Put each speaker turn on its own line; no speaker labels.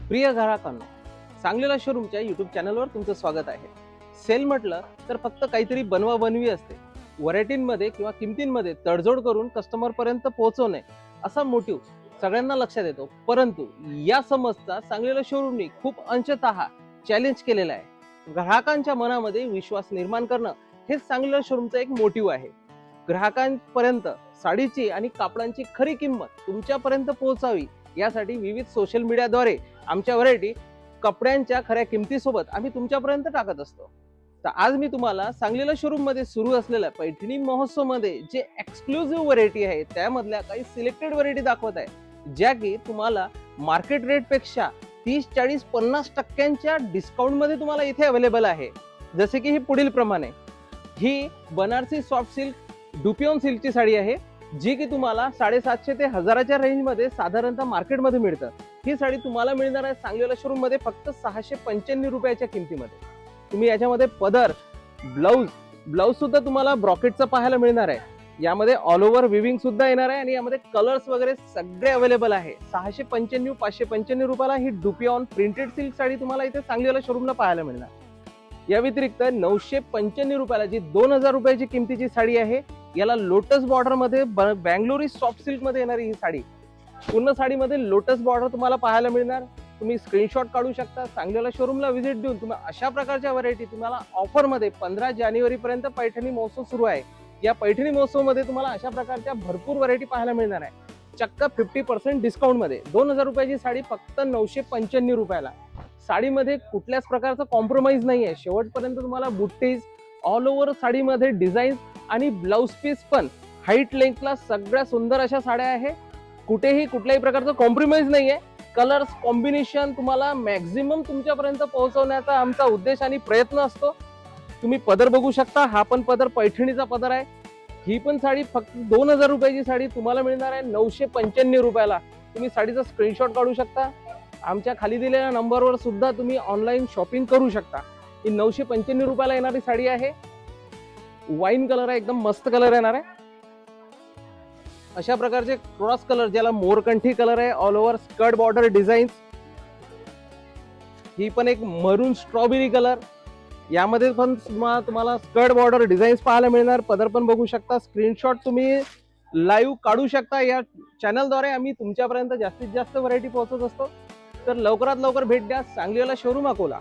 प्रिय ग्राहकांनो, सांगलीला शोरूमच्या युट्यूब चॅनलवर तुमचं स्वागत आहे. सेल म्हटलं तर फक्त काहीतरी बनवा बनवी असते. व्हरायटींमध्ये किंवा किमतींमध्ये तडजोड करून कस्टमर पर्यंत पोहोचवणे असा मोटिव्ह सगळ्यांना लक्षात येतो. परंतु या समजचा सांगलीला शोरूमने खूप अंशतः चॅलेंज केलेला आहे. ग्राहकांच्या मनामध्ये विश्वास निर्माण करणं हेच सांगलीला शोरूमचं एक मोटिव्ह आहे. ग्राहकांपर्यंत साडीची आणि कापडांची खरी किंमत तुमच्यापर्यंत पोहोचावी यासाठी विविध सोशल मीडियाद्वारे आमच्या व्हरायटी कपड्यांच्या खऱ्या किमतीसोबत आम्ही तुमच्यापर्यंत टाकत असतो. तर आज मी तुम्हाला सांगलीला शोरूम मध्ये सुरू असलेल्या पैठणी महोत्सव मध्ये जे एक्सक्लुझिव्ह व्हरायटी आहे त्यामधल्या काही सिलेक्टेड व्हरायटी दाखवत आहे, ज्या की तुम्हाला मार्केट रेट पेक्षा 30-40-50% डिस्काउंट मध्ये तुम्हाला इथे अवेलेबल आहे. जसे की ही पुढील प्रमाणे, ही बनारसी सॉफ्ट सिल्क डुपियॉन सिल्कची साडी आहे, जी की तुम्हाला 750 ते 1000च्या रेंज मध्ये साधारणतः मार्केटमध्ये मिळतं. ही साडी तुम्हाला मिळणार आहे सांगलीला शोरूम मध्ये फक्त 695 रुपयाच्या किमतीमध्ये. तुम्ही याच्यामध्ये पदर, ब्लाऊज सुद्धा तुम्हाला ब्रॉकेटचा पाहायला मिळणार आहे. यामध्ये ऑल ओव्हर विविंग सुद्धा येणार आहे आणि यामध्ये कलर्स वगैरे सगळे अवेलेबल आहे. 695-595 रुपयाला ही डुपियॉन प्रिंटेड सिल्क साडी तुम्हाला इथे सांगलीला शोरूमला पाहायला मिळणार. या व्यतिरिक्त 995 रुपयाला जी 2000 रुपयाची किमतीची साडी आहे, याला लोटस बॉर्डर मध्ये बँगलोरी सॉफ्ट सिल्क मध्ये येणारी ही साडी, पूर्ण साडीमध्ये लोटस बॉर्डर तुम्हाला पाहायला मिळणार. तुम्ही स्क्रीनशॉट काढू शकता. सांगलीला शोरूमला व्हिजिट देऊन तुम्ही अशा प्रकारच्या व्हरायटी तुम्हाला ऑफर मध्ये 15 जानेवारी पर्यंत पैठणी महोत्सव सुरू आहे. या पैठणी महोत्सव मध्ये तुम्हाला अशा प्रकारच्या भरपूर व्हरायटी पाहायला मिळणार आहे. चक्क 50% डिस्काउंट मध्ये 2000 रुपयाची साडी फक्त 995 रुपयाला. साडीमध्ये कुठल्याच प्रकारचा कॉम्प्रोमाइज नाही आहे. शेवटपर्यंत तुम्हाला बुट्टीज, ऑल ओव्हर साडीमध्ये डिझाईन आणि ब्लाउज पीस पण हाईट लेंथला सगळ्या सुंदर अशा साड्या आहे. कुठेही कुठल्याही प्रकारचं कॉम्प्रोमाइज नाही आहे. कलर्स कॉम्बिनेशन तुम्हाला मॅक्झिमम तुमच्यापर्यंत पोहोचवण्याचा आमचा उद्देश आणि प्रयत्न असतो. तुम्ही पदर बघू शकता. हा पण पदर पैठणीचा पदर आहे. ही पण साडी फक्त 2000 रुपयाची साडी तुम्हाला मिळणार आहे 995 रुपयाला. तुम्ही साडीचा स्क्रीनशॉट काढू शकता. आमच्या खाली दिलेल्या नंबरवर सुद्धा तुम्ही ऑनलाईन शॉपिंग करू शकता. ही 995 रुपयाला येणारी साडी आहे. वाईन कलर आहे, एकदम मस्त कलर येणार आहे. अशा प्रकारचे क्रॉस कलर, ज्याला मोरकंठी कलर आहे, all over skirt border designs. ही पण एक मरून स्ट्रॉबेरी कलर, यामध्ये पण तुम्हाला स्कर्ट बॉर्डर डिझाईन्स पाहायला मिळणार. पदर पण बघू शकता. स्क्रीनशॉट तुम्ही लाईव्ह काढू शकता. या चॅनलद्वारे आम्ही तुमच्यापर्यंत जास्तीत जास्त व्हरायटी पोहोचत असतो. तर लवकरात लवकर भेट द्या सांगलीला शोरूम अकोला.